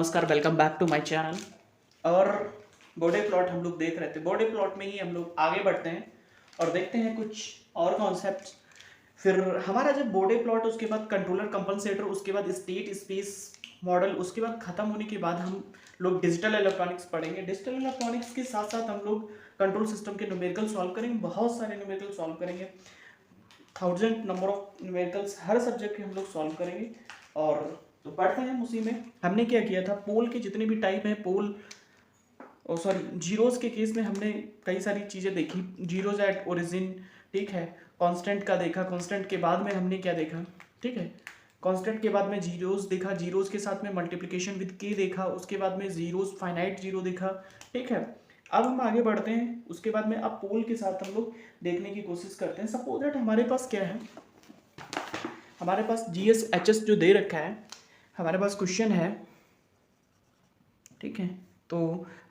नमस्कार, welcome back to my channel. और Bode plot हम लोग देख रहे थे। बॉडी प्लॉट में ही हम लोग आगे बढ़ते हैं और देखते हैं कुछ और कॉन्सेप्ट। फिर हमारा जब बॉडी प्लॉट, उसके बाद कंट्रोलर कंपनसेटर, उसके बाद स्टेट स्पेस मॉडल, उसके बाद खत्म होने के बाद हम लोग डिजिटल इलेक्ट्रॉनिक्स पढ़ेंगे। डिजिटल इलेक्ट्रॉनिक्स के साथ साथ हम लोग कंट्रोल सिस्टम के न्यूमेरिकल सॉल्व करेंगे, बहुत सारे न्यूमेरिकल सॉल्व करेंगे, 1000 number of numericals her subject के हम लोग सॉल्व करेंगे। और तो पढ़ते हैं उसी में। हमने क्या किया था, पोल के जितने भी टाइप हैं, पोल और सॉरी जीरोस के केस में हमने कई सारी चीज़ें देखी। जीरोज एट ओरिजिन, ठीक है। कांस्टेंट का देखा, कांस्टेंट के बाद में हमने क्या देखा, ठीक है, कांस्टेंट के बाद में जीरोस देखा, जीरोस के साथ में मल्टीप्लिकेशन विद के देखा, उसके बाद में जीरोस फाइनाइट जीरो देखा, ठीक है। अब हम आगे बढ़ते हैं, उसके बाद में अब पोल के साथ हम लोग देखने की कोशिश करते हैं। सपोज दैट हमारे पास क्या है, हमारे पास GSHS जो दे रखा है, हमारे पास क्वेश्चन है, ठीक है। तो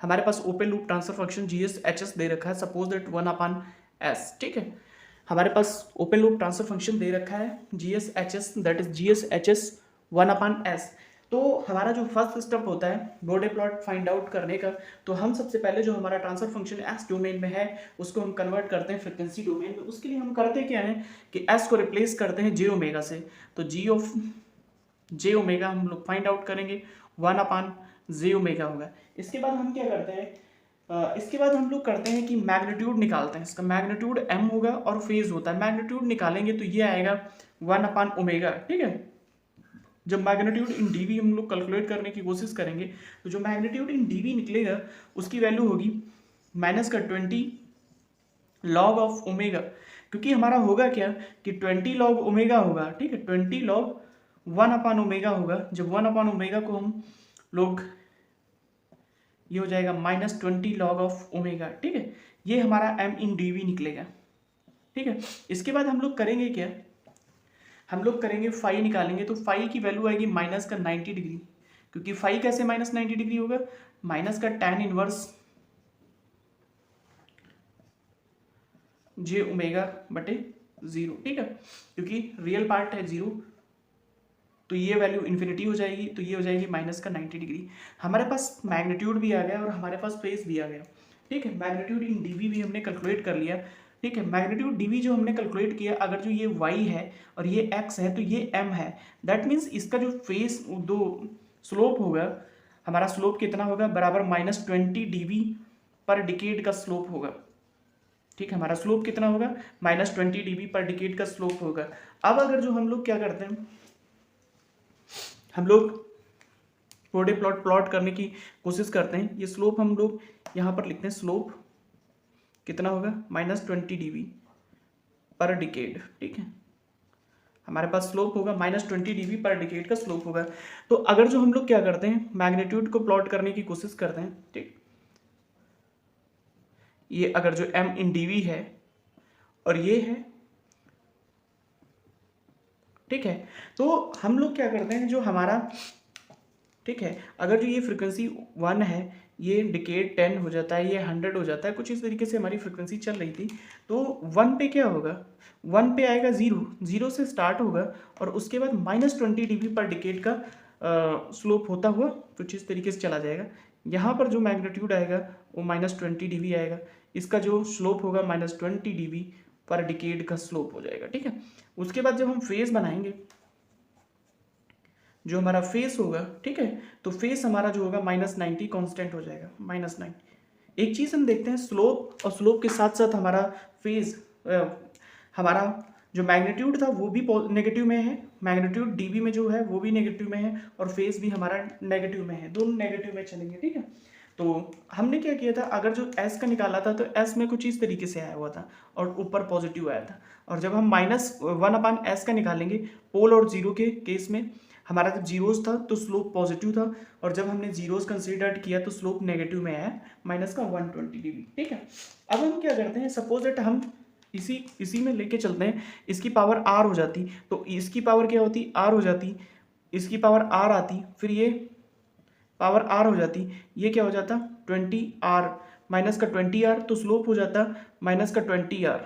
हमारे पास open loop transfer function GSHS दे रखा है, सपोज दैट 1/s, ठीक है। हमारे पास ओपन लूप ट्रांसफर फंक्शन दे रखा है GSHS, that is GSHS 1/s। तो हमारा जो फर्स्ट स्टेप होता है बॉडी प्लॉट फाइंड आउट करने का, तो हम सबसे पहले जो हमारा ट्रांसफर फंक्शन एस डोमेन में है उसको हम कन्वर्ट करते हैं फ्रिक्वेंसी डोमेन में। उसके लिए हम करते क्या है कि एस को रिप्लेस करते हैं जे ओमेगा से। तो जी ऑफ जे ओमेगा हम लोग फाइंड आउट करेंगे, 1/जे ओमेगा होगा। इसके बाद हम क्या करते हैं, इसके बाद हम लोग करते हैं कि मैग्नीट्यूड निकालते हैं। इसका मैग्नीट्यूड m होगा और फेज होता है। मैग्नीट्यूड निकालेंगे तो ये आएगा 1/ओमेगा, ठीक है। जब मैग्नीट्यूड इन डीवी हम लोग कैलकुलेट करने की कोशिश करेंगे तो जो मैग्नीट्यूड इन डीवी निकलेगा उसकी वैल्यू होगी -20 लॉग ऑफ ओमेगा। क्योंकि हमारा होगा क्या कि 20 लॉग ओमेगा होगा, ठीक है। 20 लॉग 1/ओमेगा होगा। जब 1/ओमेगा को हम लोग, ये हो जाएगा -20 लॉग ऑफ ओमेगा, ठीक है। ये हमारा m इन dv निकलेगा, ठीक है। इसके बाद हम लोग करेंगे क्या, हम लोग करेंगे फाई निकालेंगे। तो फाई की वैल्यू आएगी -90 डिग्री। क्योंकि फाई कैसे -90 डिग्री होगा, माइनस का tan इनवर्स जे ओमेगा बटे 0, ठीक है। क्योंकि रियल पार्ट है 0 तो ये वैल्यू इन्फिनिटी हो जाएगी, तो ये हो जाएगी -90 डिग्री। हमारे पास मैग्नीट्यूड भी आ गया और हमारे पास फेस भी आ गया, ठीक है। मैग्नीट्यूड इन डीवी भी हमने कैलकुलेट कर लिया, ठीक है। मैग्नीट्यूड डीवी जो हमने कैलकुलेट किया, अगर जो ये y है और ये x है तो ये m है। दैट मीन्स इसका जो फेस दो स्लोप होगा, हमारा स्लोप कितना होगा, बराबर -20 dv पर डिकेड का स्लोप होगा, ठीक है। हमारा स्लोप कितना होगा, -20 dv पर डिकेड का स्लोप होगा। अब अगर जो हम लोग क्या करते हैं, हम लोग बॉडी प्लॉट करने की कोशिश करते हैं। ये स्लोप हम लोग यहाँ पर लिखते हैं, स्लोप कितना होगा, -20 dv पर डिकेड, ठीक है। हमारे पास स्लोप होगा -20 dv पर डिकेड का स्लोप होगा। तो अगर जो हम लोग क्या करते हैं, मैग्नीट्यूड को प्लॉट करने की कोशिश करते हैं, ठीक। ये अगर जो m इन dv है और ये है, ठीक है। तो हम लोग क्या करते हैं, जो हमारा, ठीक है, अगर जो ये फ्रिक्वेंसी 1 है, ये डिकेड 10 हो जाता है, ये 100 हो जाता है, कुछ इस तरीके से हमारी फ्रिक्वेंसी चल रही थी। तो 1 पे क्या होगा, 1 पे आएगा 0 से स्टार्ट होगा और उसके बाद -20 dB पर डिकेड का स्लोप होता हुआ कुछ इस तरीके से चला जाएगा। यहाँ पर जो मैग्नीट्यूड आएगा वो -20 dB आएगा। इसका जो स्लोप होगा -20 dB पर डिकेड का स्लोप हो जाएगा, ठीक है। उसके बाद जब हम फेज बनाएंगे, जो हमारा फेस होगा, ठीक है, तो फेस हमारा जो होगा -90 कांस्टेंट हो जाएगा, -90। एक चीज़ हम देखते हैं, स्लोप और स्लोप के साथ साथ हमारा फेज, हमारा जो मैग्नीट्यूड था वो भी नेगेटिव में है, मैग्नीट्यूड डीबी में जो है वो भी नेगेटिव में है और फेस भी हमारा नेगेटिव में है, दोनों नेगेटिव में चलेंगे, ठीक है। तो हमने क्या किया था, अगर जो एस का निकाला था तो एस में कुछ इस तरीके से आया हुआ था और ऊपर पॉजिटिव आया था। और जब हम -1/s का निकालेंगे, पोल और जीरो के केस में हमारा जब जीरोस था तो स्लोप पॉजिटिव था और जब हमने जीरोस कंसीडर किया तो स्लोप नेगेटिव में आया, -120 dB, ठीक है। अब हम क्या करते हैं, सपोज दैट हम इसी में लेके चलते हैं, इसकी पावर r हो जाती तो इसकी पावर क्या होती, r हो जाती, इसकी पावर r आती, फिर ये पावर r हो जाती, ये क्या हो जाता 20r, माइनस का 20r, तो स्लोप हो जाता -20r,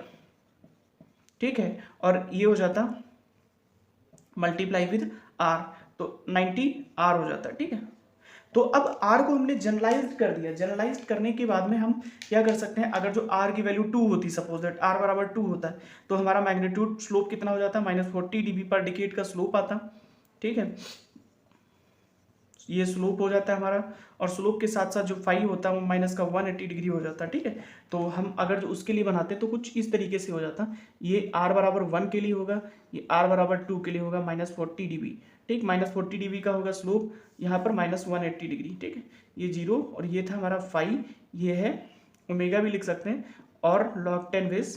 ठीक है। और ये हो जाता मल्टीप्लाई विद r, तो 90r हो जाता है, ठीक है। तो अब आर को हमने जनरलाइज्ड कर दिया। जनरलाइज्ड करने के बाद में हम क्या कर सकते हैं, अगर जो आर की वैल्यू 2 होती, सपोज दैट आर बराबर 2 होता है, तो हमारा मैग्नीट्यूड स्लोप कितना हो जाता है, -40 dB पर डिकेड का स्लोप आता। ठीक है, ये स्लोप हो जाता है हमारा, और स्लोप के साथ साथ जो फाइव होता है वो माइनस का 180 डिग्री हो जाता है। ठीक है, तो हम अगर जो उसके लिए बनाते तो कुछ इस तरीके से हो जाता, ये आर बराबर 1 के लिए होगा, ये आर बराबर 2 के लिए होगा -40 dB। ठीक, -40 dB का होगा स्लोप, यहाँ पर -180 डिग्री। ठीक है, ये 0 और ये था हमारा फाइव, ये है ओमेगा भी लिख सकते हैं, और log 10 बेस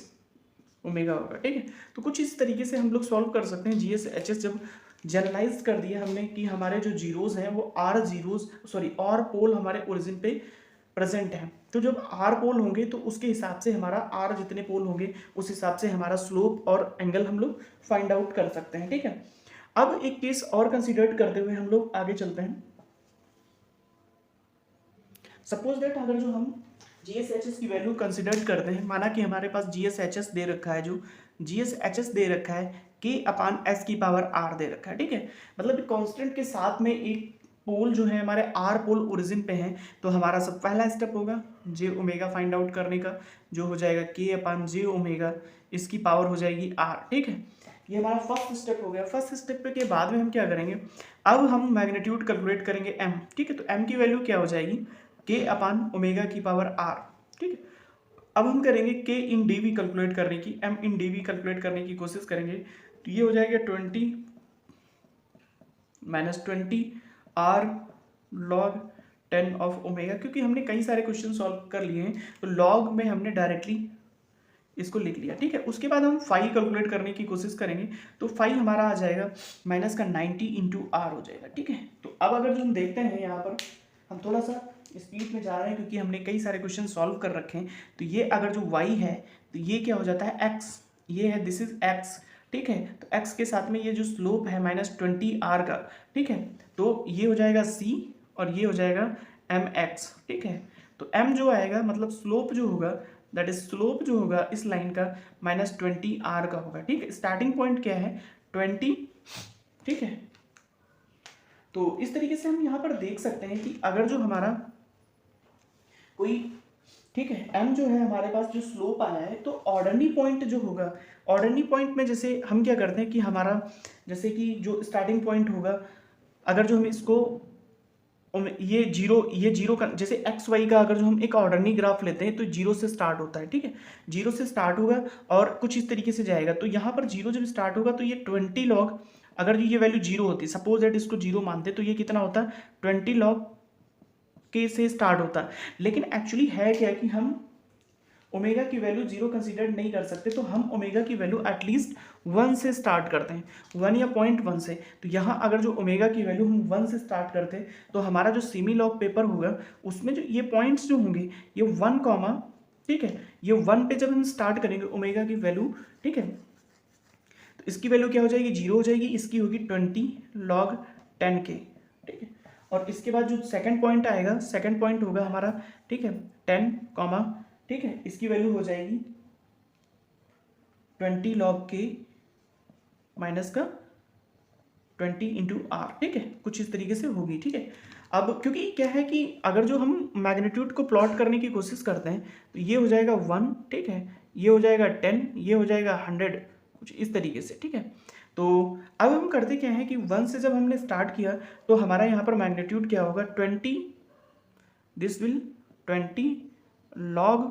ओमेगा होगा। ठीक है, तो कुछ इस तरीके से हम लोग सॉल्व कर सकते हैं। जीएस एचएस जब जनरलाइज कर दिया हमने कि हमारे जो जीरोज हैं वो आर जीरोज और पोल हमारे ओरिजिन पे प्रेजेंट है, तो जब आर पोल होंगे तो उसके हिसाब से हमारा आर जितने पोल होंगे उस हिसाब से हमारा स्लोप और एंगल हम लोग फाइंड आउट कर सकते हैं। ठीक है, अब एक केस और कंसिडर करते हुए हम लोग आगे चलते हैं। सपोज दैट अगर जो हम जीएसएचएस की वैल्यू कंसिडर करते हैं, माना कि हमारे पास जीएसएचएस दे रखा है, जो जीएसएचएस दे रखा है k/s की पावर r दे रखा है। ठीक है, मतलब कांस्टेंट के साथ में एक पोल जो है हमारे r पोल ओरिजिन पे है, तो हमारा सब पहला स्टेप होगा j ओमेगा फाइंड आउट करने का, जो हो जाएगा k/j ओमेगा, इसकी पावर हो जाएगी r। ठीक है, ये हमारा फर्स्ट स्टेप हो गया। फर्स्ट स्टेप के बाद में हम क्या करेंगे, अब हम मैग्नीट्यूड कैलकुलेट करेंगे m। ठीक है, तो m की वैल्यू क्या हो जाएगी, k/ओमेगा की पावर r। ठीक है, अब हम करेंगे k इन dv कैलकुलेट करने की, m इन dv कैलकुलेट करने की कोशिश करेंगे, तो ये हो जाएगा 20 - 20 r log 10 ऑफ ओमेगा। क्योंकि हमने कई सारे क्वेश्चन सॉल्व कर लिए हैं तो लॉग में हमने डायरेक्टली इसको लिख लिया। ठीक है, उसके बाद हम फाइव कैलकुलेट करने की कोशिश करेंगे, तो फाइव हमारा आ जाएगा माइनस का 90 × r हो जाएगा। ठीक है, तो अब अगर जो हम देखते हैं यहाँ पर हम थोड़ा सा स्पीड में जा रहे हैं क्योंकि हमने कई सारे क्वेश्चन सॉल्व कर रखे हैं, तो ये अगर जो y है तो ये क्या हो जाता है x, ये है दिस इज x। ठीक है, तो x के साथ में ये जो स्लोप है -20 r का, ठीक है, तो ये हो जाएगा c और ये हो जाएगा mx। ठीक है, तो m जो आएगा मतलब स्लोप जो होगा, दैट इज स्लोप जो होगा इस लाइन का -20 r का होगा। ठीक है, स्टार्टिंग पॉइंट क्या है 20। ठीक है, तो इस तरीके से हम यहाँ पर देख सकते हैं कि अगर जो हमारा कोई, ठीक है, m जो है हमारे पास जो स्लोप आया है, तो ऑर्डिनरी पॉइंट जो होगा, ऑर्डिनरी पॉइंट में जैसे हम क्या करते हैं कि हमारा जैसे कि जो स्टार्टिंग पॉइंट होगा, अगर जो हम इसको ये जीरो का जैसे एक्स वाई का अगर जो हम एक ऑर्डिनरी ग्राफ लेते हैं तो जीरो से स्टार्ट होता है। ठीक है, जीरो से स्टार्ट होगा और कुछ इस तरीके से जाएगा, तो यहाँ पर जीरो जब स्टार्ट होगा तो ये 20 लॉग, अगर ये वैल्यू जीरो होती, सपोज दैट इसको जीरो मानते, तो ये कितना होता है 20 लॉग के से स्टार्ट होता। लेकिन एक्चुअली है क्या कि हम ओमेगा की वैल्यू जीरो कंसीडर नहीं कर सकते, तो हम ओमेगा की वैल्यू एटलीस्ट 1 से स्टार्ट करते हैं, 1 या 0.1 से। तो यहाँ अगर जो ओमेगा की वैल्यू हम 1 से स्टार्ट करते हैं तो हमारा जो सेमी लॉग पेपर होगा उसमें जो ये पॉइंट्स जो होंगे ये 1 कॉमा, ठीक है, ये 1 पे जब हम स्टार्ट करेंगे ओमेगा की वैल्यू, ठीक है, तो इसकी वैल्यू क्या हो जाएगी, जीरो हो जाएगी, इसकी होगी 20 log 10 के। ठीक है, और इसके बाद जो सेकंड पॉइंट आएगा, सेकंड पॉइंट होगा हमारा, ठीक है, 10 कॉमा, ठीक है, इसकी वैल्यू हो जाएगी 20 log के माइनस का 20 × r। ठीक है, कुछ इस तरीके से होगी। ठीक है, अब क्योंकि क्या है कि अगर जो हम मैग्नीट्यूड को प्लॉट करने की कोशिश करते हैं तो ये हो जाएगा 1, ठीक है, ये हो जाएगा 10, ये हो जाएगा 100, कुछ इस तरीके से। ठीक है, तो अब हम करते क्या है कि 1 से जब हमने स्टार्ट किया तो हमारा यहाँ पर मैग्नीट्यूड क्या होगा 20, दिस विल 20 log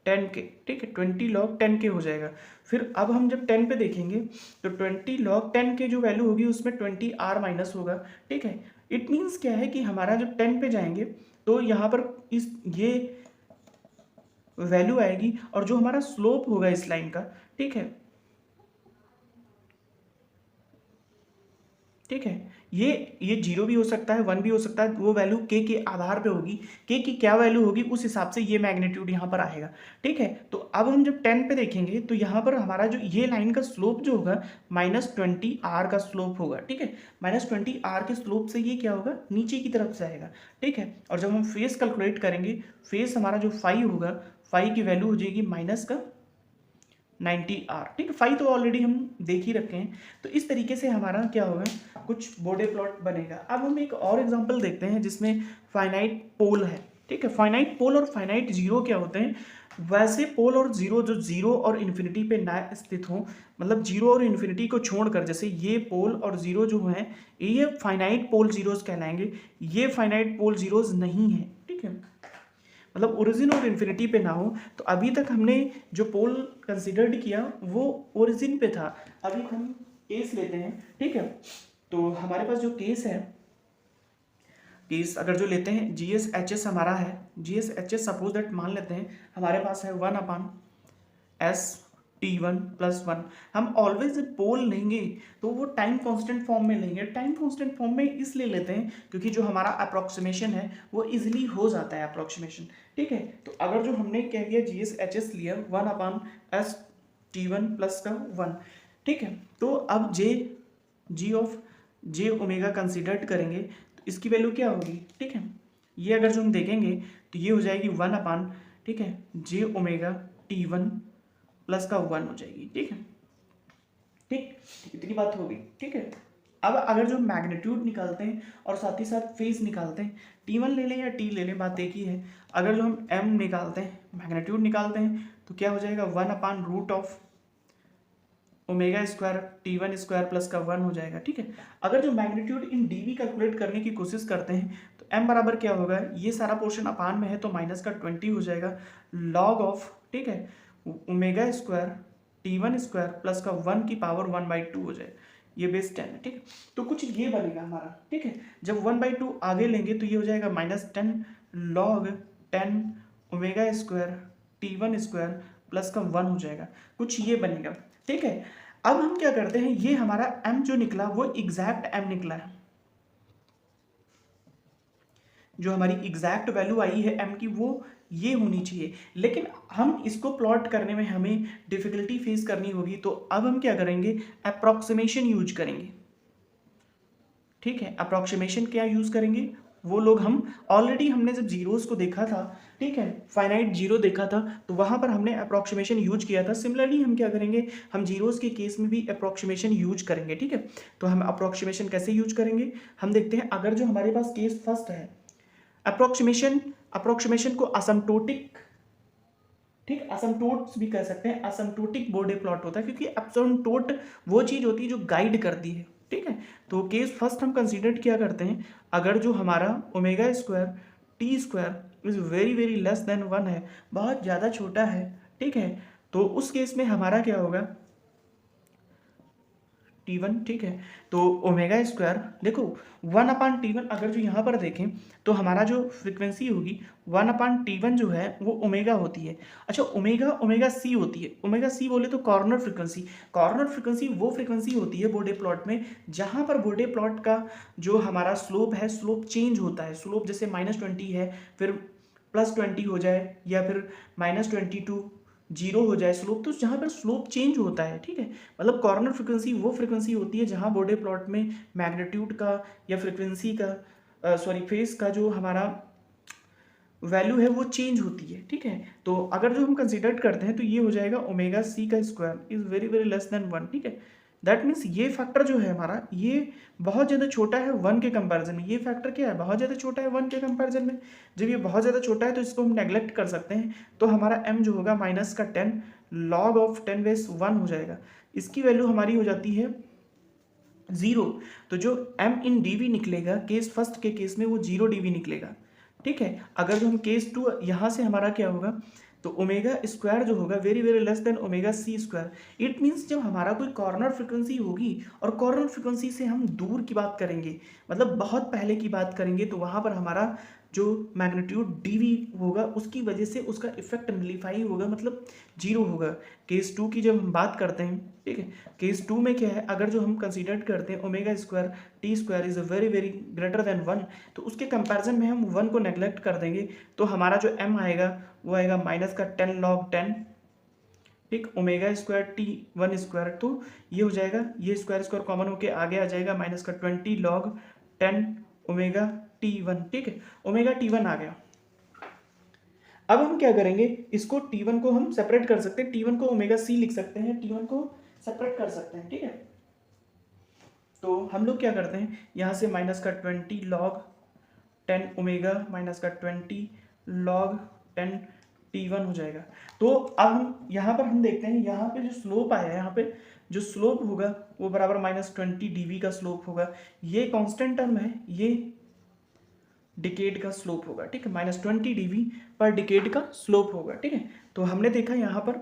10 के। ठीक है, 20 log 10 के हो जाएगा। फिर अब हम जब 10 पे देखेंगे तो 20 log 10 के जो वैल्यू होगी उसमें 20 r माइनस होगा। ठीक है, इट मीन्स क्या है कि हमारा जब 10 पे जाएंगे तो यहाँ पर इस ये वैल्यू आएगी और जो हमारा स्लोप होगा इस लाइन का, ठीक है, ठीक है, ये जीरो भी हो सकता है, 1 भी हो सकता है, वो वैल्यू के आधार पे होगी, के की क्या वैल्यू होगी उस हिसाब से ये मैग्नीट्यूड यहाँ पर आएगा। ठीक है, तो अब हम जब 10 पे देखेंगे तो यहाँ पर हमारा जो ये लाइन का स्लोप जो होगा -20 r का स्लोप होगा। ठीक है, -20 r के स्लोप से ये क्या होगा, नीचे की तरफ से आएगा। ठीक है, और जब हम फेस कैलकुलेट करेंगे, फेस हमारा जो 5 होगा, 5 की वैल्यू हो जाएगी 90R, ठीक है। फाई तो ऑलरेडी हम देख ही रखे हैं। तो इस तरीके से हमारा क्या होगा, कुछ बोर्डे प्लॉट बनेगा। अब हम एक और एग्जांपल देखते हैं जिसमें फाइनाइट पोल है, ठीक है। फाइनाइट पोल और फाइनाइट जीरो क्या होते हैं, वैसे पोल और जीरो जो जीरो और इन्फिनिटी पे ना स्थित हो, मतलब जीरो और इन्फिनिटी को छोड़कर, जैसे ये पोल और जीरो जो है ये फाइनाइट पोल जीरोज कहलाएंगे, ये फाइनाइट पोल जीरोज नहीं है, ठीक है। मतलब ओरिजिन और इन्फिनिटी पे ना हो। तो अभी तक हमने जो पोल कंसिडर्ड किया वो ओरिजिन पे था। अभी हम केस लेते हैं, ठीक है। तो हमारे पास जो केस है, केस अगर जो लेते हैं जी एस एच एस हमारा है, G S H S suppose that मान लेते हैं हमारे पास है 1/s T1 + 1। हम ऑलवेज जब पोल लेंगे तो वो टाइम कांस्टेंट फॉर्म में लेंगे। टाइम कांस्टेंट फॉर्म में इसलिए लेते हैं क्योंकि जो हमारा अप्रोक्सीमेशन है वो इजीली हो जाता है अप्रोक्सीमेशन, ठीक है। तो अगर जो हमने क्या किया जी एस एच एस लिया 1/s T1 + 1, ठीक है। तो अब जी ऑफ जे ओमेगा कंसिडर्ड करेंगे तो इसकी वैल्यू क्या होगी, ठीक है। ये अगर जो हम देखेंगे तो ये हो जाएगी 1/, ठीक है, जे ओमेगा T1 + 1 हो जाएगी, ठीक है। ठीक, इतनी बात होगी, ठीक है। अब अगर जो मैग्नीट्यूड निकालते हैं और साथ ही साथ फेज निकालते हैं, T1 ले लें या T ले लें, बात एक ही है। अगर जो हम M निकालते हैं, मैग्नीट्यूड निकालते हैं तो क्या हो जाएगा 1/√ऑफ ओमेगा स्क्वायर T1 स्क्वायर + 1 हो जाएगा, ठीक है। अगर जो मैग्नीट्यूड इन dV कैलकुलेट करने की कोशिश करते हैं तो M बराबर क्या होगा, ये सारा पोर्शन अपान में है तो -20 हो जाएगा, लॉग ऑफ, ठीक है, ओमेगा स्क्वायर T1 स्क्वायर + 1 की पावर 1/2 हो जाए, ये बेस 10 है, ठीक है। तो कुछ ये बनेगा हमारा, ठीक है। जब 1/2 आगे लेंगे तो ये हो जाएगा -10 log 10 omega square T1 square + 1 हो जाएगा, कुछ ये बनेगा, ठीक है। अब हम क्या करते हैं, ये हमारा m जो निकला वो एग्जैक्ट m निकला है, जो हमारी एग्जैक्ट वैल्यू आई है m की वो ये होनी चाहिए। लेकिन हम इसको प्लॉट करने में हमें डिफिकल्टी फेस करनी होगी, तो अब हम क्या करेंगे, अप्रॉक्सीमेशन यूज करेंगे, ठीक है। अप्रॉक्सीमेशन क्या यूज करेंगे, वो लोग हम ऑलरेडी हमने जब जीरोस को देखा था, ठीक है, फाइनाइट जीरो देखा था तो वहां पर हमने अप्रॉक्सीमेशन यूज किया था। सिमिलरली हम क्या करेंगे, हम जीरोस के केस में भी अप्रॉक्सीमेशन यूज करेंगे, ठीक है। तो हम अप्रॉक्सीमेशन कैसे यूज करेंगे, हम देखते हैं। अगर जो हमारे पास केस फर्स्ट है, अप्रॉक्सीमेशन को असमटोटिक, ठीक, असमटोट्स भी कह सकते हैं, असमटोटिक बोर्डे प्लॉट होता है क्योंकि असमटोट वो चीज होती है जो गाइड करती है, ठीक है। तो केस फर्स्ट हम कंसीडर क्या करते हैं, अगर जो हमारा omega square T square is very very less then 1 है, बहुत ज़्यादा छोटा है, ठीक है। तो उस केस में हमारा क्या होगा T1, ठीक है। तो ओमेगा स्क्वायर देखो 1/T1, अगर जो यहाँ पर देखें तो हमारा जो फ्रीक्वेंसी होगी 1/T1 जो है वो ओमेगा होती है। अच्छा, ओमेगा सी होती है। ओमेगा सी बोले तो कॉर्नर फ्रीक्वेंसी, कॉर्नर फ्रीक्वेंसी वो फ्रीक्वेंसी होती है बोर्डे प्लॉट में जहाँ पर बोर्डे प्लॉट का जो हमारा स्लोप है, स्लोप चेंज होता है। स्लोप जैसे -20 है, फिर +20 हो जाए, या फिर -22 जीरो हो जाए स्लोप, तो जहाँ पर स्लोप चेंज होता है, ठीक है। मतलब कॉर्नर फ्रीक्वेंसी वो फ्रीक्वेंसी होती है जहाँ बोर्डे प्लॉट में मैग्नीट्यूड का या फ्रीक्वेंसी का सॉरी फेस का जो हमारा वैल्यू है वो चेंज होती है, ठीक है। तो अगर जो हम कंसिडर करते हैं तो ये हो जाएगा ओमेगा सी का square is very very less then 1, ठीक है। दैट मीन्स ये फैक्टर जो है हमारा ये बहुत ज़्यादा छोटा है 1 के कंपैरिजन में। ये फैक्टर क्या है, बहुत ज़्यादा छोटा है 1 के कंपैरिजन में। जब ये बहुत ज़्यादा छोटा है तो इसको हम नेग्लेक्ट कर सकते हैं, तो हमारा m जो होगा -10 लॉग ऑफ 10⁻1 हो जाएगा। इसकी वैल्यू हमारी हो जाती है 0। तो जो m इन dv निकलेगा केस फर्स्ट के केस में वो 0 dv निकलेगा, ठीक है। अगर जो हम केस 2 यहाँ से हमारा क्या होगा, तो ओमेगा स्क्वायर जो होगा very very less than omega C square. It means जब हमारा कोई कॉर्नर फ्रीक्वेंसी होगी और कॉर्नर फ्रीक्वेंसी से हम दूर की बात करेंगे, मतलब बहुत पहले की बात करेंगे, तो वहाँ पर हमारा जो मैग्नीट्यूड dv होगा उसकी वजह से उसका इफेक्ट नलिफाई होगा, मतलब 0 होगा। केस 2 की जब हम बात करते हैं, ठीक है, केस 2 में क्या है, अगर जो हम कंसीडर करते हैं omega square T square is very very greater then 1, तो उसके कंपैरिजन में हम 1 को नेग्लेक्ट कर देंगे, तो हमारा जो m आएगा वो आएगा -10 लॉग 10, ठीक, ओमेगा स्क्वायर T1 स्क्वायर। तो ये हो जाएगा, ये स्क्वायर स्क्वायर कॉमन होके आगे आ जाएगा -20 लॉग 10 ओमेगा T1, ठीक है। ओमेगा T1 आ गया। अब हम क्या करेंगे, इसको T1 को हम सेपरेट कर सकते हैं, T1 को ओमेगा सी लिख सकते हैं, T1 को सेपरेट कर सकते हैं, ठीक है। तो हम लोग क्या करते हैं, यहाँ से माइनस का 20 लॉग 10 ओमेगा माइनस का 20 लॉग 10 T1 हो जाएगा। तो अब हम यहाँ पर हम देखते हैं, यहाँ पे जो स्लोप आया है, यहाँ पे जो स्लोप होगा वो बराबर -20 dV का स्लोप होगा। ये कांस्टेंट टर्म है, ये डिकेड का स्लोप होगा, ठीक है, -20 dV पर डिकेड का स्लोप होगा, ठीक है। तो हमने देखा यहाँ पर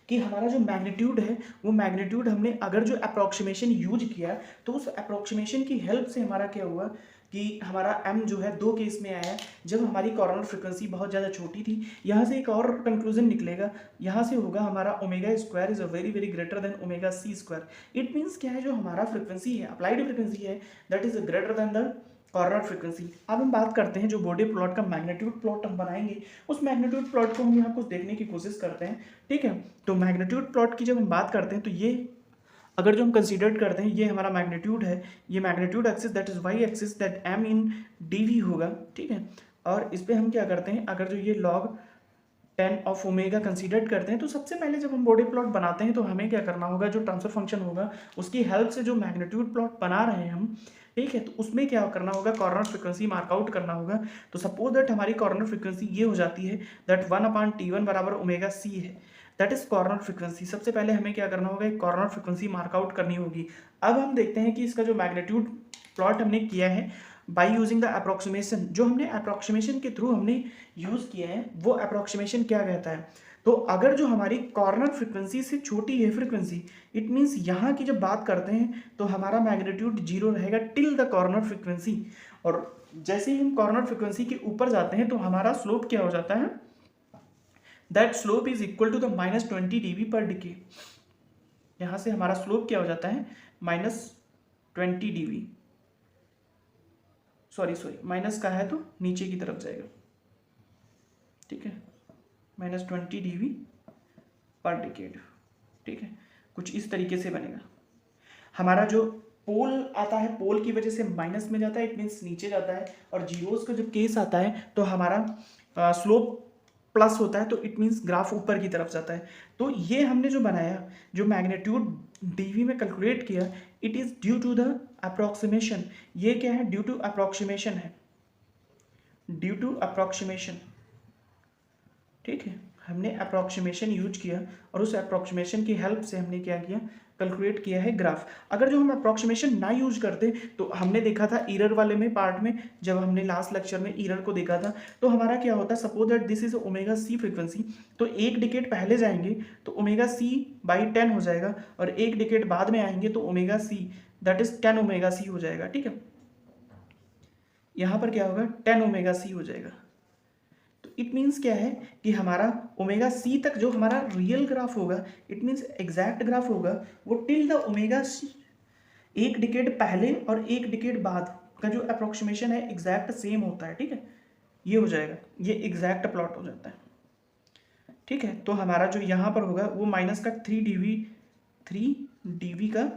कि हमारा जो मैग्नीट्यूड है, वो मैग्नीट्यूड हमने अगर जो अप्रोक्सीमेशन यूज किया तो उस अप्रोक्सीमेशन की हेल्प से हमारा क्या हुआ कि हमारा m जो है दो केस में आया, जब हमारी कॉर्नर फ्रिक्वेंसी बहुत ज़्यादा छोटी थी। यहाँ से एक और कंक्लूजन निकलेगा, यहाँ से होगा हमारा omega square is a very very greater than omega C square. It means क्या है, जो हमारा फ्रिक्वेंसी है, अप्लाइड फ्रिक्वेंसी है, that is greater than the corner frequency. अब हम बात करते हैं जो बॉडी प्लॉट का मैग्नीट्यूड प्लॉट हम बनाएंगे, उस मैग्नीट्यूड प्लॉट को हम यहाँ कुछ देखने की कोशिश करते हैं, ठीक है। तो मैग्नीट्यूड प्लॉट की जब हम बात करते हैं तो ये अगर जो हम कंसीडर करते हैं, ये हमारा मैग्नीट्यूड है, ये magnitude axis that is Y axis that m in dv होगा, ठीक है। और इस पर हम क्या करते हैं, अगर जो ये log 10 ऑफ ओमेगा कंसीडर करते हैं, तो सबसे पहले जब हम बॉडी प्लॉट बनाते हैं तो हमें क्या करना होगा, जो ट्रांसफर फंक्शन होगा उसकी हेल्प से जो मैग्नीट्यूड प्लॉट बना रहे हैं हम, ठीक है, तो उसमें क्या करना होगा, कॉर्नर फ्रिक्वेंसी मार्कआउट करना होगा। तो सपोज दैट हमारी कॉर्नर फ्रिक्वेंसी ये हो जाती है दैट 1/T1 बराबर ओमेगा सी है, दैट इज कॉर्नर फ्रिक्वेंसी। सबसे पहले हमें क्या करना होगा, एक कॉर्नर फ्रिक्वेंसी मार्कआउट करनी होगी। अब हम देखते हैं कि इसका जो मैग्नीट्यूड प्लॉट हमने किया है बाई यूजिंग द अप्रोक्सीमेशन, जो हमने अप्रोक्सीमेशन के थ्रू हमने यूज किया है, वो अप्रोक्सीमेशन क्या कहता है। तो अगर जो हमारी कॉर्नर फ्रिक्वेंसी से छोटी है फ्रिक्वेंसी, इट मीन्स यहाँ की जब बात करते हैं तो हमारा मैग्नीट्यूड 0 रहेगा टिल द कॉर्नर फ्रिक्वेंसी। और जैसे ही हम कॉर्नर फ्रिक्वेंसी के ऊपर जाते हैं तो हमारा स्लोप क्या हो जाता है, that slope is equal to the -20 dV पर डिके। यहाँ से हमारा स्लोप क्या हो जाता है, -20 dV, सॉरी माइनस का है तो नीचे की तरफ जाएगा, ठीक है, -20 dV पर डिकेड, ठीक है, कुछ इस तरीके से बनेगा। हमारा जो पोल आता है, पोल की वजह से माइनस में जाता है, इट मीन्स नीचे जाता है, और जीरोस का जब केस आता है तो हमारा स्लोप प्लस होता है, तो इट मीन्स ग्राफ ऊपर की तरफ जाता है। तो ये हमने जो बनाया, जो मैग्नीट्यूड डीवी में कैलकुलेट किया, it is due to the approximation. ये क्या है, ड्यू टू अप्रोक्सीमेशन है, ड्यू टू अप्रोक्सीमेशन, ठीक है। हमने अप्रोक्सीमेशन यूज किया और उस अप्रोक्सीमेशन की हेल्प से हमने क्या किया, कैलकुलेट किया है ग्राफ। अगर जो हम अप्रोक्सीमेशन ना यूज करते तो हमने देखा था ईरर वाले में पार्ट में, जब हमने लास्ट लेक्चर में ईरर को देखा था, तो हमारा क्या होता है, suppose that this is omega C frequency, तो एक डिकेड पहले जाएंगे तो ओमेगा सी बाई 10 हो जाएगा, और एक डिकेड बाद में आएंगे तो omega C that is 10 omega C हो जाएगा, ठीक है। यहाँ पर क्या होगा, 10 ओमेगा सी हो जाएगा। इट मीन्स क्या है कि हमारा ओमेगा सी तक जो हमारा रियल ग्राफ होगा, इट मीन्स एग्जैक्ट ग्राफ होगा, वो टिल द ओमेगा सी, एक डिकेड पहले और एक डिकेड बाद का जो अप्रोक्सीमेशन है एग्जैक्ट सेम होता है, ठीक है। ये हो जाएगा, ये एग्जैक्ट प्लॉट हो जाता है, ठीक है। तो हमारा जो यहाँ पर होगा वो माइनस का 3 dV का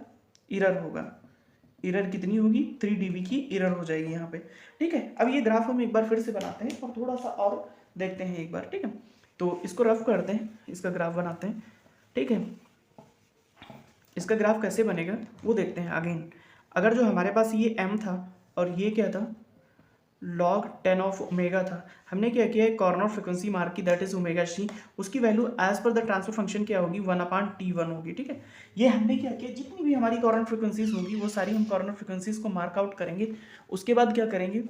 इरर होगा। इरर कितनी होगी, 3 dV की इरर हो जाएगी यहाँ पे, ठीक है। अब ये ग्राफ हम एक बार फिर से बनाते हैं और थोड़ा सा और देखते हैं एक बार, ठीक है। तो इसको रफ करते हैं, इसका ग्राफ बनाते हैं, ठीक है। इसका ग्राफ कैसे बनेगा वो देखते हैं अगेन। अगर जो हमारे पास ये m था और ये क्या था, log 10 ऑफ ओमेगा था, हमने क्या किया, कॉर्नर फ्रिक्वेंसी मार्क की, दैट इज ओमेगा सी, उसकी value as per the transfer function क्या होगी, 1/T1 होगी, ठीक है। ये हमने क्या किया, जितनी भी हमारी कॉर्नर फ्रिक्वेंसीज होगी वो सारी हम कॉर्नर फ्रिक्वेंसीज को मार्क आउट करेंगे। उसके बाद क्या करेंगे,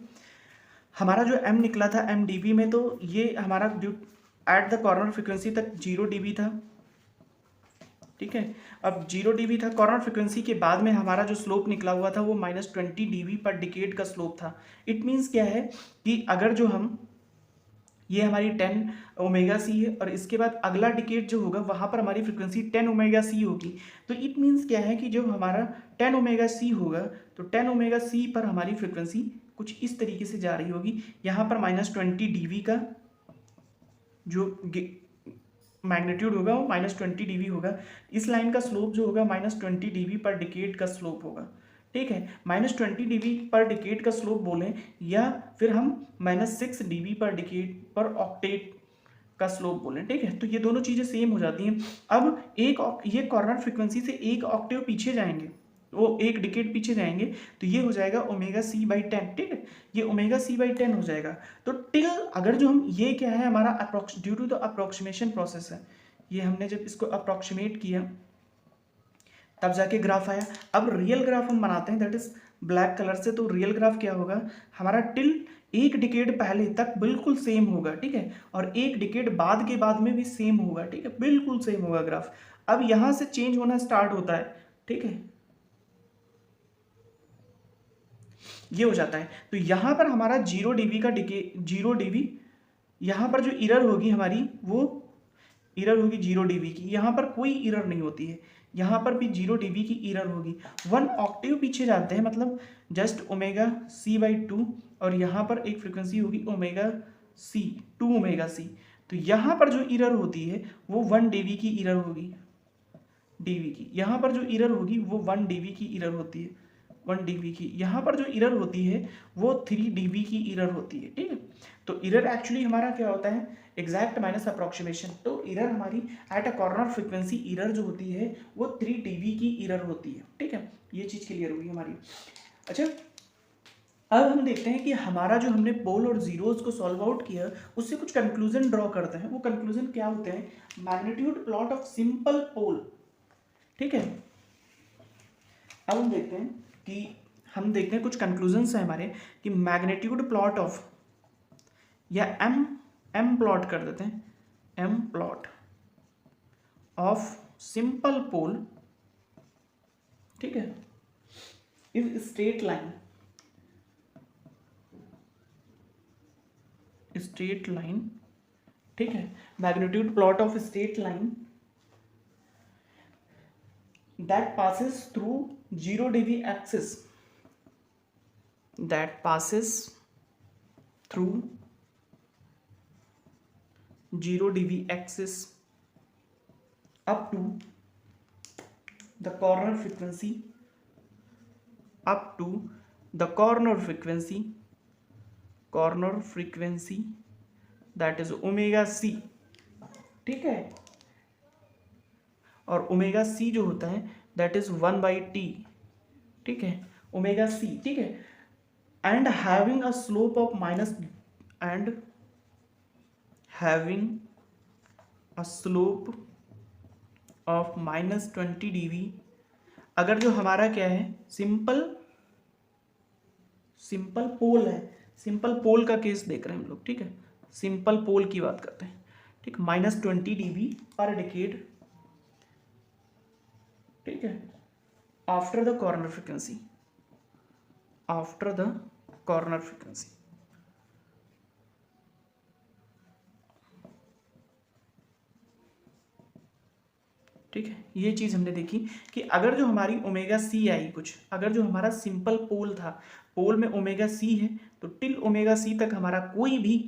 हमारा जो m निकला था m dB में, तो ये हमारा एट द कॉर्नर फ्रिक्वेंसी तक 0 dB था, ठीक है। अब 0 dB था, कॉर्नर फ्रिक्वेंसी के बाद में हमारा जो स्लोप निकला हुआ था वो -20 dB पर डिकेड का स्लोप था। इट मीन्स क्या है कि अगर जो हम, ये हमारी 10 ओमेगा सी है और इसके बाद अगला डिकेड जो होगा वहाँ पर हमारी फ्रिक्वेंसी 10 ओमेगा सी होगी। तो इट मीन्स क्या है कि जो हमारा 10 ओमेगा सी होगा तो 10 ओमेगा सी पर हमारी फ्रिक्वेंसी कुछ इस तरीके से जा रही होगी। यहाँ पर -20 dB का जो मैग्नीट्यूड होगा वो -20 dB होगा। इस लाइन का स्लोप जो होगा -20 dB पर डिकेड का स्लोप होगा, ठीक है, -20 dB पर डिकेड का स्लोप बोलें, या फिर हम -6 dB पर डिकेड पर ऑक्टेट का स्लोप बोलें, ठीक है। तो ये दोनों चीज़ें सेम हो जाती हैं। अब ये कॉर्नर फ्रीक्वेंसी से एक ऑक्टेव पीछे जाएंगे, वो एक डिकेड पीछे जाएंगे, तो ये हो जाएगा ω/10, ठीक है, ये ω/10 हो जाएगा। तो टिल अगर जो हम ये क्या है हमारा due to the approximation process है, ये हमने जब इसको अप्रोक्सीमेट किया तब जाके ग्राफ आया। अब रियल ग्राफ हम बनाते हैं, दैट इज ब्लैक कलर से। तो रियल ग्राफ क्या होगा हमारा, टिल एक डिकेड पहले तक बिल्कुल सेम होगा, ठीक है, और एक डिकेड बाद में भी सेम होगा, ठीक है, बिल्कुल सेम होगा ग्राफ। अब यहां से चेंज होना स्टार्ट होता है, ठीक है, ये हो जाता है। तो यहां पर हमारा 0 dB का डिके 0 dB, यहां पर जो इरर होगी हमारी वो इरर होगी 0 dB की, यहाँ पर कोई इरर नहीं होती है, यहाँ पर भी 0 dB की इरर होगी। 1 ऑक्टेव पीछे जाते हैं, मतलब जस्ट ω/c/2, और यहाँ पर एक फ्रिक्वेंसी होगी ω/c, 2ω/c। तो यहाँ पर जो इरर होती है वो 1 dB की इरर होगी, dB की। यहाँ पर जो इरर होगी वो 1 dB की इरर होती है, 1 dB की। यहाँ पर जो इरर होती है वो 3 dB की इरर होती है, ठीक है। तो इरर एक्चुअली हमारा क्या होता है, एग्जैक्ट माइनस अप्रोक्सीमेशन। तो इरर हमारी at a corner frequency error जो होती है वो 3 dB की इरर होती है, ठीक है, ये चीज़ क्लियर होगी हमारी। अच्छा, अब हम देखते हैं कि हमारा जो हमने पोल और जीरोस को सॉल्व आउट किया उससे कुछ कंक्लूजन ड्रॉ करते हैं। वो कंक्लूजन क्या होते हैं, मैग्नीट्यूड प्लॉट ऑफ सिंपल पोल, ठीक है। अब हम देखते हैं कुछ कंक्लूजन्स हैं हमारे कि मैग्नीट्यूड प्लॉट ऑफ, या एम प्लॉट कर देते हैं, एम प्लॉट ऑफ सिंपल पोल, ठीक है, इज स्ट्रेट लाइन, ठीक है, magnitude plot of straight line that passes through 0 dB axis, that passes through 0 dB axis up to the corner frequency, that is ω/c, ठीक है, और ω/c जो होता है दैट इज 1/t, ठीक है, ω/c, ठीक है, and having a slope of -20 dB। अगर जो हमारा क्या है सिंपल पोल है, सिंपल पोल का केस देख रहे हैं हम लोग, ठीक है, सिंपल पोल की बात करते हैं, ठीक, -20 dB पर डिकेड, ठीक है, आफ्टर द कॉर्नर फ्रीक्वेंसी, ठीक है। ये चीज़ हमने देखी कि अगर जो हमारी ω/c आई कुछ, अगर जो हमारा सिंपल पोल था, पोल में ω/c है, तो टिल ω/c तक हमारा कोई भी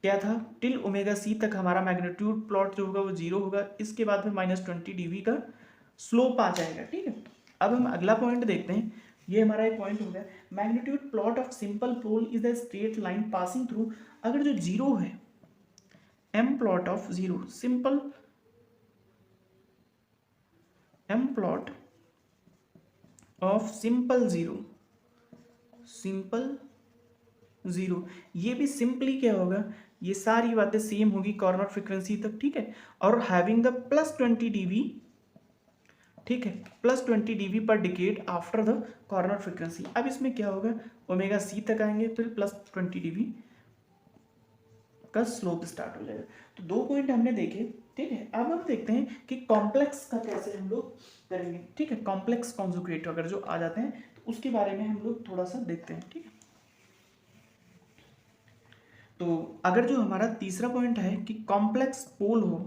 क्या था, टिल ω/c तक हमारा मैग्नीट्यूड प्लॉट जो होगा वो 0 होगा, इसके बाद में -20 dB का स्लोप आ जाएगा, ठीक है। अब हम अगला पॉइंट देखते हैं, ये हमारा एक पॉइंट हो गया, magnitude plot of simple pole is a straight line passing through, अगर जो 0 है, M plot of 0, M plot of simple zero, ये भी सिंपली क्या होगा, ये सारी बातें सेम होगी कॉर्नर फ्रीक्वेंसी तक, ठीक है, और हैविंग द +20 dB, ठीक है, +20 dB पर decade after the corner frequency. अब इसमें क्या होगा, ω/c तक आएंगे, फिर +20 dB का स्लोप स्टार्ट हो जाएगा। तो 2 पॉइंट हमने देखे, ठीक है। अब हम देखते हैं कि कॉम्प्लेक्स का कैसे हम लोग करेंगे, ठीक है, कॉम्प्लेक्स कॉन्जुगेट अगर जो आ जाते हैं तो उसके बारे में हम लोग थोड़ा सा देखते हैं, ठीक है। तो अगर जो हमारा तीसरा पॉइंट है कि कॉम्प्लेक्स पोल हो,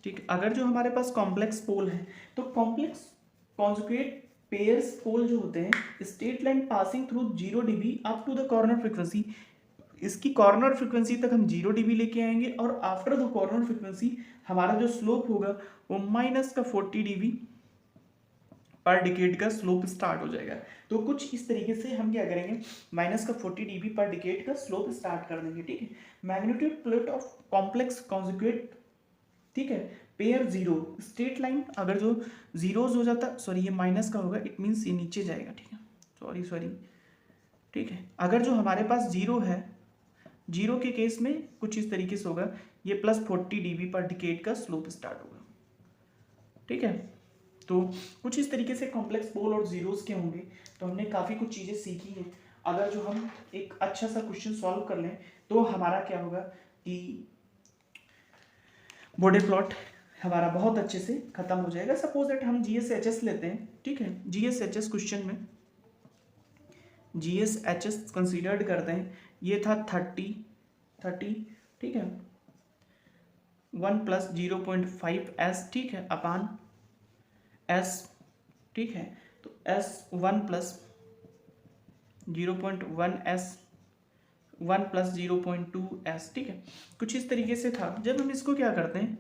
ठीक, अगर जो हमारे पास कॉम्प्लेक्स पोल है तो कॉम्प्लेक्स कॉन्जुगेट पेयर्स पोल जो होते हैं, straight line passing through 0 dB up to the corner frequency इसकी कॉर्नर फ्रिक्वेंसी तक हम 0 dB लेके आएंगे और आफ्टर द कॉर्नर फ्रिक्वेंसी हमारा जो स्लोप होगा वो -40 dB पर डिकेड का स्लोप स्टार्ट हो जाएगा। तो कुछ इस तरीके से हम क्या करेंगे, -40 dB पर डिकेड का स्लोप स्टार्ट कर देंगे। ठीक है, magnitude plot of complex conjugate, ठीक है, पेयर जीरो स्ट्रेट लाइन, अगर जो जीरोज हो जाता, सॉरी ये माइनस का होगा, इट मीन्स ये नीचे जाएगा। ठीक है, सॉरी, ठीक है, अगर जो हमारे पास जीरो है, जीरो के केस में कुछ इस तरीके से होगा, ये +40 dB पर डिकेड का स्लोप स्टार्ट होगा। ठीक है, तो कुछ इस तरीके से कॉम्प्लेक्स पोल और जीरोस के होंगे। तो हमने काफ़ी कुछ चीज़ें सीखी हैं। अगर जो हम एक अच्छा सा क्वेश्चन सॉल्व कर लें तो हमारा क्या होगा कि बॉडी प्लॉट हमारा बहुत अच्छे से खत्म हो जाएगा। सपोज दैट हम GSHS लेते हैं। ठीक है, GSHS क्वेश्चन में GSHS कंसीडर्ड करते हैं, ये था 30, ठीक है, 1 + 0.5 S, ठीक है, अपान S, ठीक है, तो S 1 + 0.1 S 1 + 0.2 S, ठीक है, कुछ इस तरीके से था। जब हम इसको क्या करते हैं,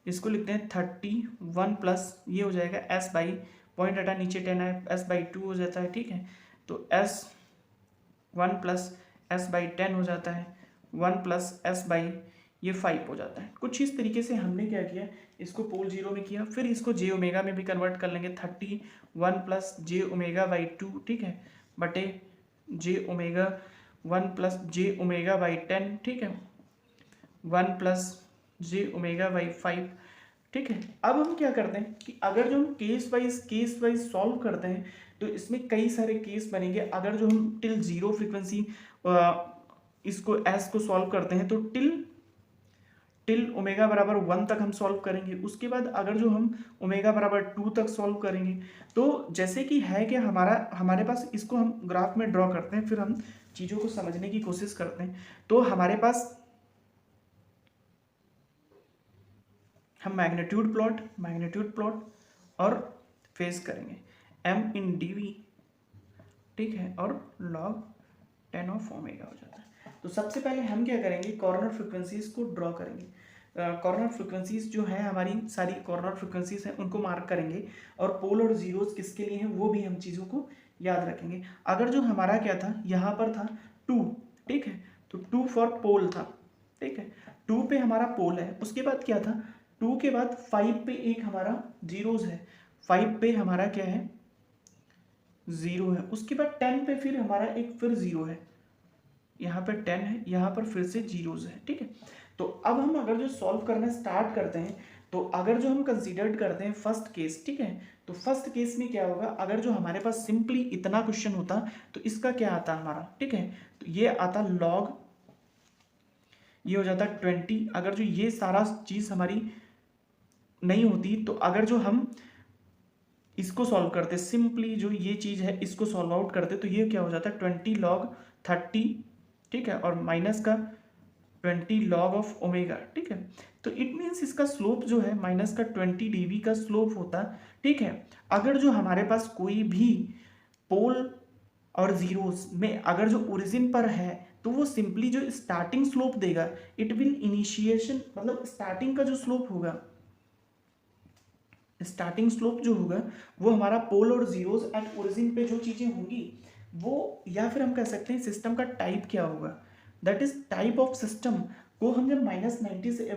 इसको लिखते हैं 31 प्लस ये हो जाएगा S बाई, पॉइंट हटा नीचे 10 है, S/2 हो जाता है। ठीक है, तो S 1 + S/10 हो जाता है, 1 + S/5 हो जाता है। कुछ इस तरीके से हमने क्या किया, इसको पोल जीरो में किया, फिर इसको j ओमेगा में भी कन्वर्ट कर लेंगे। 31 + j ओमेगा/2, ठीक है, बटे j ओमेगा 1 + j ओमेगा/10, ठीक है, 1 + j ओमेगा/5, ठीक है। अब हम क्या करते हैं कि अगर जो हम केस वाइज सॉल्व करते हैं तो इसमें कई सारे केस बनेंगे। अगर जो हम टिल 0 फ्रीक्वेंसी इसको एस को सॉल्व करते हैं तो टिल ओमेगा बराबर 1 तक हम सॉल्व करेंगे। उसके बाद अगर जो हम ओमेगा बराबर 2 तक सॉल्व करेंगे, तो जैसे कि है कि हमारे पास, इसको हम ग्राफ में ड्रॉ करते हैं, फिर हम चीज़ों को समझने की कोशिश करते हैं। तो हमारे पास हम मैग्नीट्यूड प्लॉट और फेज करेंगे, m/dv, ठीक है, और log 10 ऑफ ओमेगा हो जाता है। तो सबसे पहले हम क्या करेंगे, कॉर्नर फ्रिक्वेंसीज को ड्रॉ करेंगे। कॉर्नर फ्रिक्वेंसीज जो है, हमारी सारी कॉर्नर फ्रिक्वेंसीज हैं, उनको मार्क करेंगे और पोल और जीरोस किसके लिए हैं वो भी हम चीज़ों को याद रखेंगे। अगर जो हमारा क्या था, यहाँ पर था 2, ठीक है, तो 2 फॉर पोल था, ठीक है, 2 पे हमारा पोल है। उसके बाद क्या था, 2 के बाद 5 पे एक हमारा जीरोज है, 5 पे हमारा क्या है, 0 है। उसके बाद 10 पे फिर हमारा एक फिर 0 है, यहाँ पर 10 है, यहाँ पर फिर से जीरोज है। ठीक है, तो अब हम अगर जो सॉल्व करना स्टार्ट करते हैं, तो अगर जो हम कंसीडर्ड करते हैं फर्स्ट केस, ठीक है, तो फर्स्ट केस में क्या होगा, अगर जो हमारे पास सिंपली इतना क्वेश्चन होता तो इसका क्या आता हमारा, ठीक है, तो ये आता लॉग, ये हो जाता 20। अगर जो ये सारा चीज़ हमारी नहीं होती, तो अगर जो हम इसको सॉल्व करते, सिंपली जो ये चीज़ है इसको सॉल्व आउट करते, तो ये क्या हो जाता है 20 log 30, ठीक है, और माइनस का 20 log ऑफ ओमेगा, ठीक है। तो इट मीन्स इसका स्लोप जो है माइनस का 20 dB का स्लोप होता, ठीक है। अगर जो हमारे पास कोई भी पोल और जीरोस में अगर जो ओरिजिन पर है, तो वो सिंपली जो स्टार्टिंग स्लोप देगा, इट विल इनिशिएशन, मतलब स्टार्टिंग का जो स्लोप होगा, स्टार्टिंग स्लोप जो होगा वो हमारा पोल और जीरोस एट ओरिजिन पे जो चीज़ें होंगी वो, या फिर हम कह सकते हैं सिस्टम का टाइप क्या होगा, that is type of system को हम जब -90 से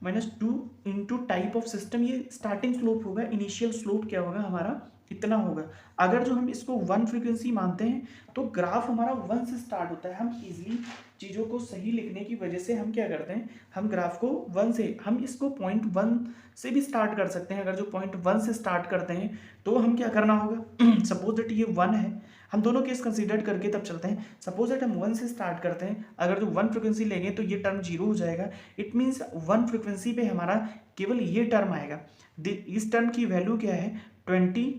-2 इंटू टाइप ऑफ सिस्टम, ये स्टार्टिंग स्लोप होगा, इनिशियल स्लोप क्या होगा हमारा, इतना होगा। अगर जो हम इसको 1 फ्रीक्वेंसी मानते हैं तो ग्राफ हमारा 1 से स्टार्ट होता है। हम इजीली चीज़ों को सही लिखने की वजह से हम क्या करते हैं, हम ग्राफ को 1 से, हम इसको पॉइंट 1 से भी स्टार्ट कर सकते हैं। अगर जो पॉइंट 1 से स्टार्ट करते हैं तो हम क्या करना होगा, सपोज दैट ये 1 है, हम दोनों केस कंसीडर करके तब चलते हैं। सपोज दैट हम 1 से स्टार्ट करते हैं, अगर जो 1 फ्रिक्वेंसी लेंगे तो ये टर्म 0 हो जाएगा। इट मीन्स 1 फ्रिक्वेंसी पे हमारा केवल ये टर्म आएगा। इस टर्म की वैल्यू क्या है, 20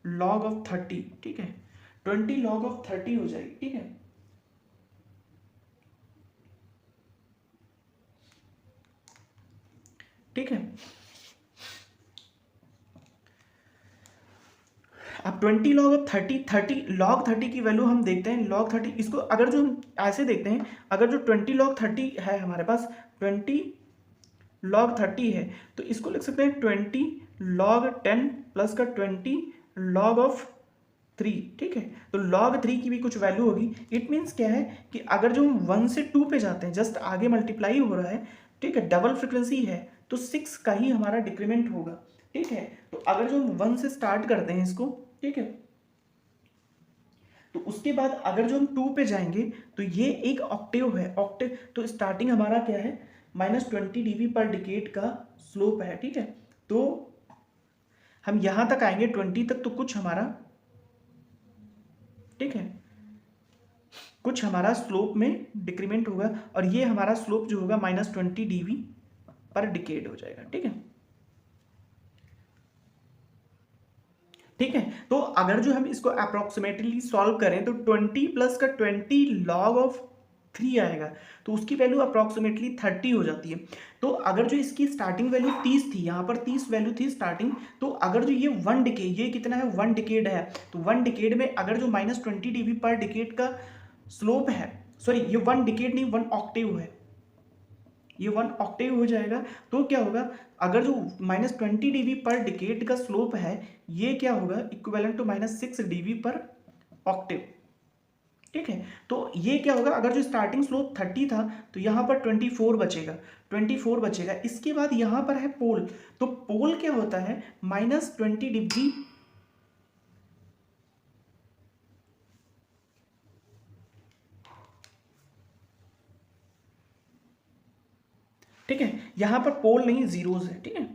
log ऑफ 30, ठीक है, 20 log ऑफ 30 हो जाएगी, ठीक है। ठीक है, अब 20 log ऑफ 30 log 30 की वैल्यू हम देखते हैं, log 30 इसको अगर जो हम ऐसे देखते हैं, अगर जो 20 log 30 है हमारे पास, 20 log 30 है, तो इसको लिख सकते हैं 20 log 10 प्लस का 20 log ऑफ 3, ठीक है। तो log 3 की भी कुछ वैल्यू होगी। इट मीन्स क्या है कि अगर जो हम 1 से 2 पे जाते हैं, जस्ट आगे मल्टीप्लाई हो रहा है, ठीक है, डबल फ्रिक्वेंसी है, तो 6 का ही हमारा डिक्रीमेंट होगा, ठीक है। तो अगर जो हम 1 से स्टार्ट करते हैं इसको, ठीक है, तो उसके बाद अगर जो हम 2 पे जाएंगे तो ये एक ऑक्टेव है, ऑक्टेव, तो स्टार्टिंग हमारा क्या है, -20 dB पर डिकेड का स्लोप है, ठीक है। तो हम यहां तक आएंगे 20 तक, तो कुछ हमारा, ठीक है, कुछ हमारा स्लोप में डिक्रीमेंट होगा, और ये हमारा स्लोप जो होगा -20 dB पर डिकेड हो जाएगा, ठीक है। ठीक है, तो अगर जो हम इसको अप्रोक्सीमेटली सॉल्व करें तो 20 प्लस का 20 log ऑफ 3 आएगा, तो उसकी वैल्यू अप्रोक्सीमेटली 30 हो जाती है। तो अगर जो इसकी स्टार्टिंग वैल्यू 30 थी, यहाँ पर 30 वैल्यू थी स्टार्टिंग, तो अगर जो ये 1 डिकेड, ये कितना है, 1 डिकेड है, तो 1 डिकेड में अगर जो -20 dB पर डिकेड का स्लोप है, सॉरी ये 1 डिकेड नहीं, 1 ऑक्टेव है, ये 1 ऑक्टेव हो जाएगा। तो क्या होगा, अगर जो -20 dB पर डिकेड का स्लोप है, ये क्या होगा, इक्विवेलेंट टू -6 dB पर ऑक्टेव, ठीक है। तो ये क्या होगा, अगर जो स्टार्टिंग स्लोप 30 था, तो यहाँ पर 24 बचेगा, 24 बचेगा। इसके बाद यहाँ पर है पोल, तो पोल क्या होता है, -20 dB, ठीक है। यहाँ पर पोल नहीं, जीरोज है, ठीक है।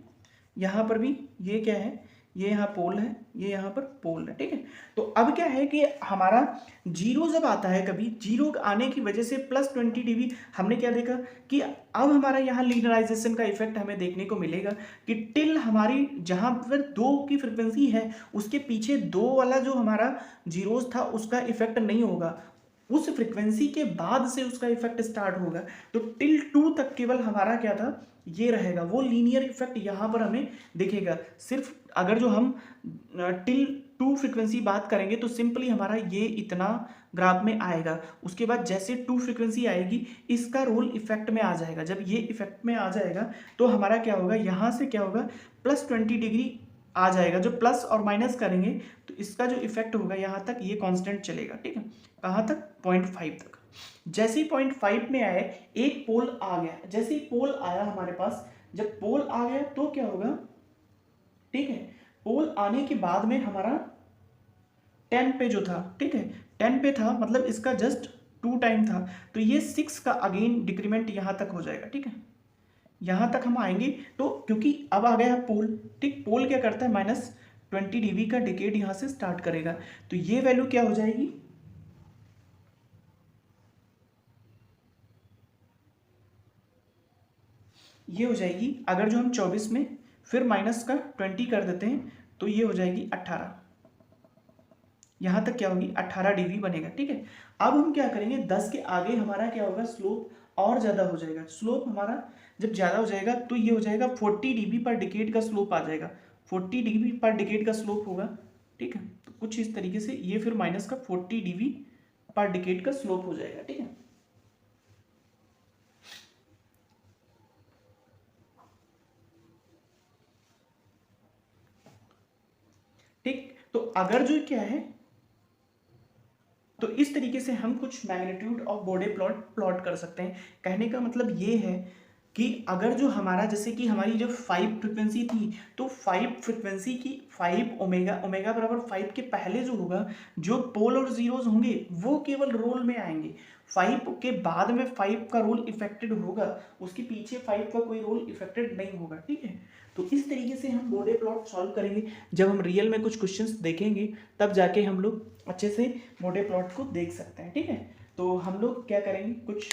यहाँ पर भी ये क्या है, ये यहाँ पोल है, ये यहाँ पर पोल है, ठीक है। तो अब क्या है कि हमारा जीरो जब आता है, कभी जीरो आने की वजह से +20 dB, हमने क्या देखा कि अब हमारा यहाँ लीनियराइजेशन का इफेक्ट हमें देखने को मिलेगा कि टिल हमारी जहाँ पर 2 की फ्रिक्वेंसी है, उसके पीछे 2 वाला जो हमारा जीरोज था उसका इफेक्ट नहीं होगा, उस फ्रिक्वेंसी के बाद से उसका इफेक्ट स्टार्ट होगा। तो टिल 2 तक केवल हमारा क्या था, ये रहेगा, वो लीनियर इफेक्ट यहाँ पर हमें दिखेगा। सिर्फ अगर जो हम टिल 2 फ्रिक्वेंसी बात करेंगे तो सिंपली हमारा ये इतना ग्राफ में आएगा। उसके बाद जैसे 2 फ्रिक्वेंसी आएगी, इसका रोल इफेक्ट में आ जाएगा। जब ये इफेक्ट में आ जाएगा तो हमारा क्या होगा, यहाँ से क्या होगा, +20 डिग्री आ जाएगा। जो प्लस और माइनस करेंगे तो इसका जो इफेक्ट होगा यहाँ तक ये कांस्टेंट चलेगा, ठीक है। कहाँ तक, 0.5 तक। जैसे ही 0.5 में आए, एक पोल आ गया, जैसे ही पोल आया हमारे पास, जब पोल आ गया तो क्या होगा, ठीक है, पोल आने के बाद में हमारा 10 पे जो था, ठीक है, 10 पे था, मतलब इसका जस्ट 2 टाइम था, तो ये 6 का अगेन डिक्रीमेंट यहाँ तक हो जाएगा, ठीक है। यहाँ तक हम आएंगे तो क्योंकि अब आ गया पोल, ठीक, पोल क्या करता है, -20 dB का डिकेड यहाँ से स्टार्ट करेगा, तो ये वैल्यू क्या हो जाएगी, ये हो जाएगी, अगर जो हम 24 में फिर माइनस का 20 कर देते हैं तो ये हो जाएगी 18, यहाँ तक क्या होगी, 18 dB बनेगा, ठीक है। अब हम क्या करेंगे, 10 के आगे हमारा क्या होगा, स्लोप और ज़्यादा हो जाएगा। स्लोप हमारा जब ज़्यादा हो जाएगा तो ये हो जाएगा 40 dB पर डिकेड का स्लोप आ जाएगा, 40 dB पर डिकेड का स्लोप होगा, ठीक है। तो कुछ इस तरीके से ये फिर माइनस का 40 dB पर डिकेड का स्लोप हो जाएगा, ठीक है। ठीक, तो अगर जो क्या है, तो इस तरीके से हम कुछ मैग्नीट्यूड ऑफ बॉडी प्लॉट कर सकते हैं। कहने का मतलब ये है कि अगर जो हमारा, जैसे कि हमारी जो 5 फ्रिक्वेंसी थी, तो 5 फ्रिक्वेंसी की 5 ओमेगा, ओमेगा बराबर 5 के पहले जो होगा, जो पोल और जीरोज होंगे वो केवल रोल में आएंगे। 5 के बाद में 5 का रोल इफेक्टेड होगा, उसके पीछे 5 का कोई रोल इफेक्टेड नहीं होगा, ठीक है। तो इस तरीके से हम बॉडी प्लॉट सॉल्व करेंगे। जब हम रियल में कुछ क्वेश्चंस देखेंगे तब जाके हम लोग अच्छे से बॉडी प्लॉट को देख सकते हैं, ठीक है। तो हम लोग क्या करेंगे, कुछ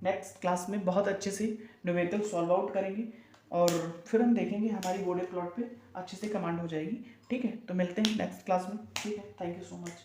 नेक्स्ट क्लास में बहुत अच्छे से न्यूमेरिकल सॉल्व आउट करेंगे और फिर हम देखेंगे हमारी बॉडी प्लॉट पे अच्छे से कमांड हो जाएगी, ठीक है। तो मिलते हैं नेक्स्ट क्लास में, ठीक है। Thank you so much.